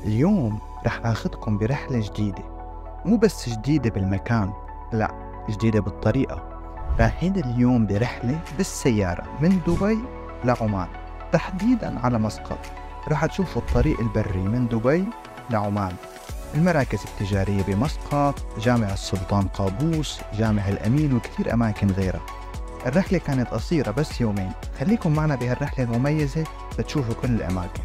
اليوم رح آخذكم برحلة جديدة، مو بس جديدة بالمكان، لا جديدة بالطريقة. رايحين اليوم برحلة بالسيارة من دبي لعمان، تحديدا على مسقط. رح تشوفوا الطريق البري من دبي لعمان، المراكز التجارية بمسقط، جامع السلطان قابوس، جامع الأمين وكثير أماكن غيرها. الرحلة كانت قصيرة بس يومين، خليكم معنا بهالرحلة المميزة لتشوفوا كل الأماكن.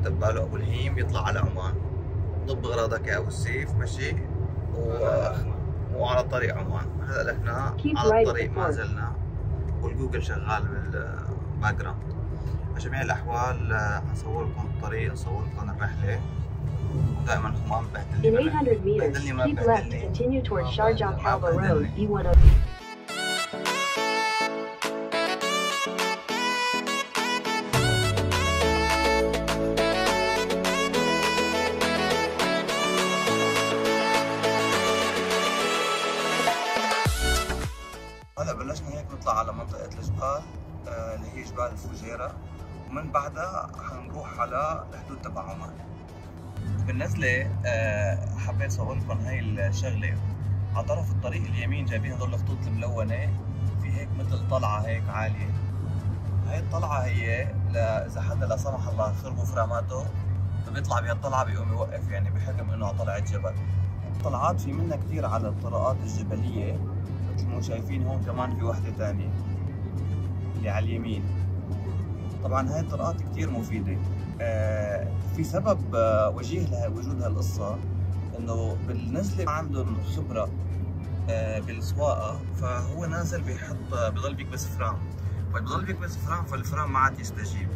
تباله ابو الهيم يطلع على عمان، ضب اغراضك يا ابو السيف مشي وعلى طريق عمان. هلا احنا على الطريق ما زلنا والجوجل شغال بالباك جراوند. على جميع الاحوال حصور لكم الطريق، نصور لكم الرحله، ودائما همام بهدلني ما بهدلني. هلا بلشنا هيك نطلع على منطقة الجبال اللي هي جبال الفجيرة، ومن بعدها حنروح على الحدود تبع عمان. بالنزلة حبيت صور لكم هاي الشغلة. على طرف الطريق اليمين جايبين هدول الخطوط الملونة، في هيك مثل طلعة هيك عالية. هاي الطلعة هي إذا حدا لا سمح الله خربوا فراماته فبيطلع بهالطلعة بيقوم يوقف، يعني بحكم إنه على طلعة جبل. الطلعات في منها كثير على الطرقات الجبلية، مثل ما شايفين هون كمان في وحدة تانية اللي على اليمين. طبعا هاي الطرقات كتير مفيدة. في سبب وجيه لوجود هالقصة، انه بالنزلة ما عندهم خبرة بالسواقة، فهو نازل بضل بيكبس فرام، فبضل بيكبس فرام فالفرام ما عاد يستجيب.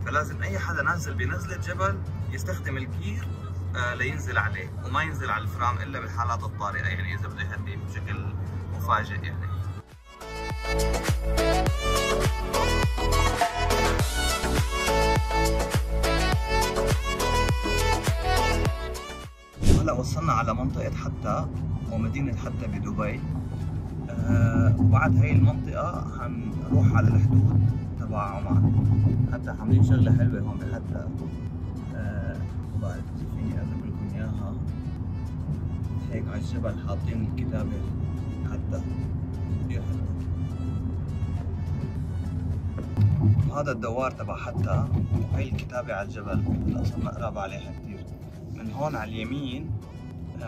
فلازم اي حدا نازل بنزلة جبل يستخدم الجير لينزل عليه، وما ينزل على الفرام الا بالحالات الطارئة، يعني اذا بده يهدي بشكل مفاجئ يعني. هلا وصلنا على منطقة حتى ومدينة حتى بدبي. وبعد هاي المنطقة حنروح على الحدود تبع عمان. حتى عاملين شغلة حلوة هون بحتى، بعد فيني اقرب لكم اياها. هيك على الجبل حاطين الكتابة حتى كثير حلو. وهذا الدوار تبع حتى، وهي الكتابة على الجبل هلا صرنا قراب عليها كثير. من هون على اليمين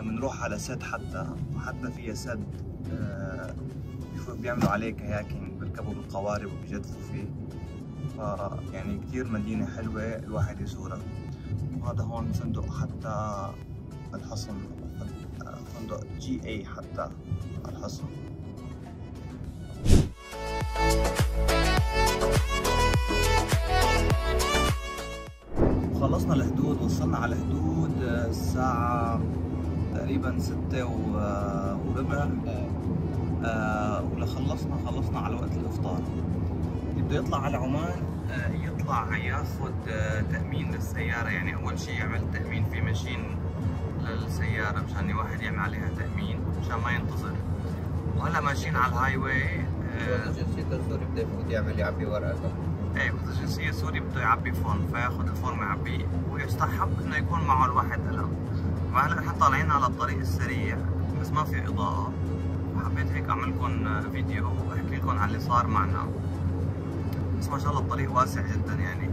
بنروح على سد حتى، وحتى فيها سد بيعملوا عليه كياكينج، بيركبوا بالقوارب وبيجدفوا فيه. يعني كثير مدينة حلوة الواحد يزورها. وهذا هون فندق حتى الحصن، فندق GA حتى الحصن. خلصنا الحدود، وصلنا على الحدود الساعة تقريبا 6:15. خلصنا على وقت الإفطار. اللي بده يطلع على عمان يطلع ياخذ تأمين للسيارة، يعني أول شيء يعمل تأمين في ماشين للسيارة مشان الواحد يعمل عليها تأمين مشان ما ينتظر. وهلا ماشيين على الهاي واي. الجنسية السوري بده يفوت يعبي ورقة. ايه، بده الجنسية السوري بده يعبي فورم، فياخذ الفورم يعبيه، ويستحب انه يكون معه الواحد قلم. فهلا نحن طالعين على الطريق السريع بس ما في إضاءة، حبيت هيك اعمل لكم فيديو واحكي لكم عن اللي صار معنا. بس ما شاء الله الطريق واسع جدا يعني.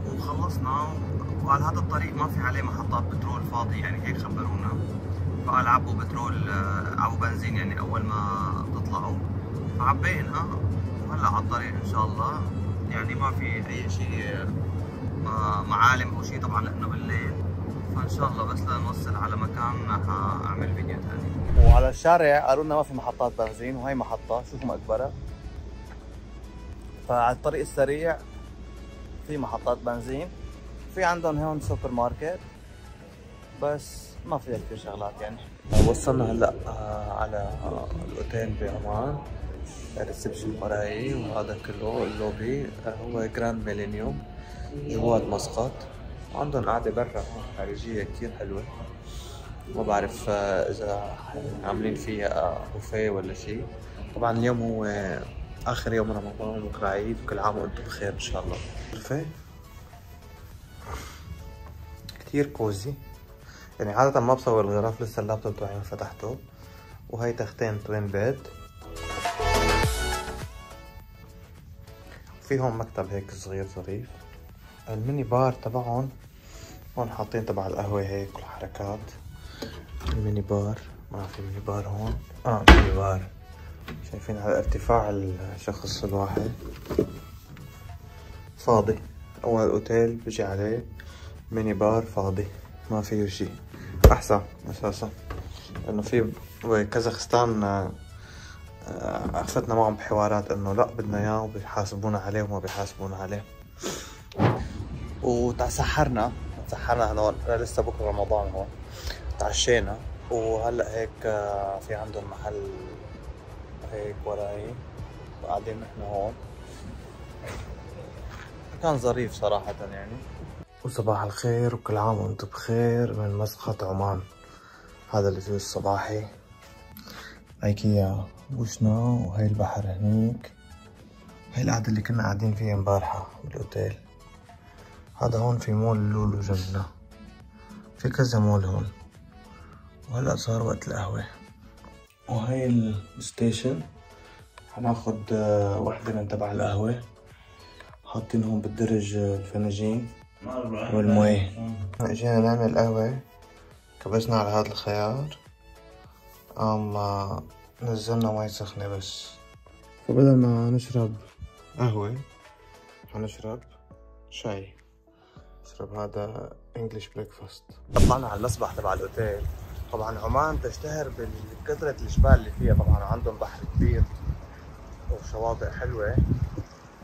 وخلصنا، وعلى هذا الطريق ما في عليه محطات بترول فاضي، يعني هيك خبرونا. فقال عبوا بترول، عبوا بنزين يعني اول ما تطلعوا، فعبينا. وهلا على الطريق ان شاء الله، يعني ما في اي شيء معالم او شيء طبعا لانه بالليل. فان شاء الله بس لنوصل على مكان حاعمل فيديو ثاني. وعلى الشارع قالوا لنا ما في محطات بنزين، وهي محطة شوفوا مقبرة. فعلى الطريق السريع في محطات بنزين، في عندهم هون سوبر ماركت، بس ما فيها كثير شغلات يعني. وصلنا هلا على الاوتيل بعمان. ريسبشن وراي، وهذا كله اللوبي هو جراند ميلينيوم جوات مسقط. عندهم قاعدة برا خارجية كتير حلوة، ما بعرف إذا عاملين فيها بوفيه ولا شيء. طبعا اليوم هو آخر يوم رمضان وبكرة عيد، وكل عام وأنتم بخير إن شاء الله. غرفة كتير كوزي، يعني عادة ما بصور الغرف، لسه اللابتوب تبعي ما فتحته. وهي تختين توين بيد، فيهم مكتب هيك صغير ظريف. الميني بار تبعهم هون حاطين تبع القهوة هيك والحركات. الميني بار، ما في ميني بار هون. ميني بار شايفين على ارتفاع الشخص الواحد، فاضي. اول اوتيل بيجي عليه ميني بار فاضي ما فيه شي. احسن اساسا انه في كازاخستان اخذتنا معهم بحوارات انه لا بدنا اياه وبيحاسبونا عليه وما بيحاسبونا عليه. وتسحرنا هون، لسه بكره رمضان هون. تعشينا وهلا هيك في عندهم محل هيك وراي، وقاعدين نحن هون. كان ظريف صراحة يعني. وصباح الخير وكل عام وانتم بخير من مسقط عمان. هذا الفيو الصباحي، هيك هي وشنا، وهي البحر هنيك. هي القعدة اللي كنا قاعدين فيها امبارحة بالاوتيل. هذا هون في مول لولو جنبنا، في كذا مول هون. وهلا صار وقت القهوة. وهي الستيشن، حناخد وحدة من تبع القهوة. حاطين هون بالدرج الفناجين والمي. اجينا نعمل قهوة، كبسنا على هذا الخيار، نزلنا مي سخنة بس. فبدل ما نشرب قهوة حنشرب شاي. نشرب هذا انجلش بريكفاست. طلعنا على المسبح تبع الاوتيل. طبعا عمان تشتهر بكثرة الجبال اللي فيها، طبعا عندهم بحر كبير وشواطئ حلوة،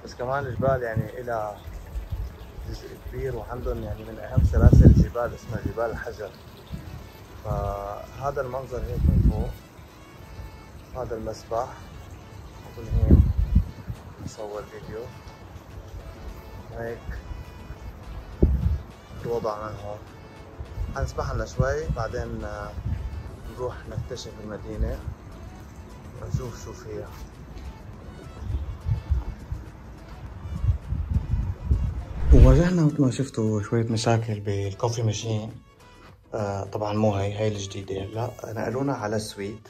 بس كمان الجبال يعني إلها جزء كبير. وعندهم يعني من أهم سلاسل الجبال اسمها جبال الحجر. فهذا المنظر هيك من فوق، هذا المسبح. أظن هيك نصور فيديو هيك الوضع من هون. حنسبح لنا شوي بعدين نروح نكتشف المدينة ونشوف شو فيها. وواجهنا مثل ما شفتوا شوية مشاكل بالكوفي ماشين. طبعا مو هي الجديدة. هلا نقلونا على السويت.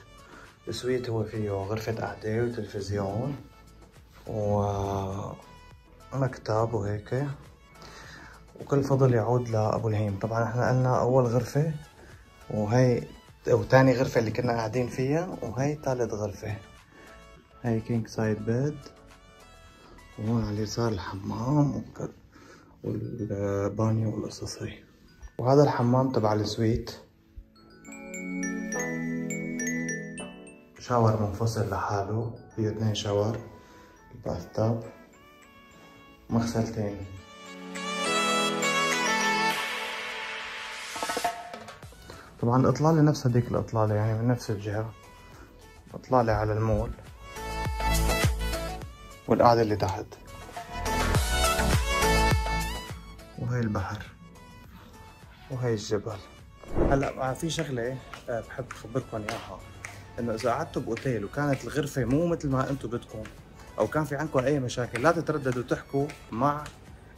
السويت هو فيه غرفة قعدة وتلفزيون ومكتب وهيك، وكل فضل يعود لأبو الهيم. طبعا احنا قلنا أول غرفة، وهي وتاني غرفة اللي كنا قاعدين فيها، وهي ثالث غرفة. هي كينج سايد بيد، وهون على اليسار الحمام والبانيو والقصص هي. وهذا الحمام تبع السويت، شاور منفصل لحاله، فيه 2 شاور، الباث تاب، مغسلتين. طبعا الإطلالة نفس هذيك الإطلالة، يعني من نفس الجهة، إطلالة على المول والقعدة اللي تحت. وهي البحر وهي الجبل. هلا في شغلة بحب أخبركم إياها، إنه إذا قعدتوا بأوتيل وكانت الغرفة مو مثل ما أنتم بدكم، أو كان في عندكم أي مشاكل، لا تترددوا تحكوا مع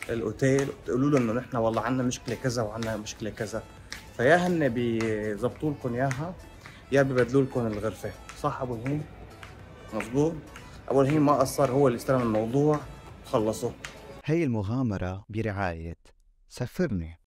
الأوتيل وتقولوا له إنه نحن والله عنا مشكلة كذا وعنا مشكلة كذا. فيا هن بيظبطوا لكم إياها يا ببدلوا لكم الغرفة. صح أبو الهيم؟ مظبوط. أبو الهيم ما قصر، هو اللي استلم الموضوع وخلصه. هي المغامرة برعاية سفرني.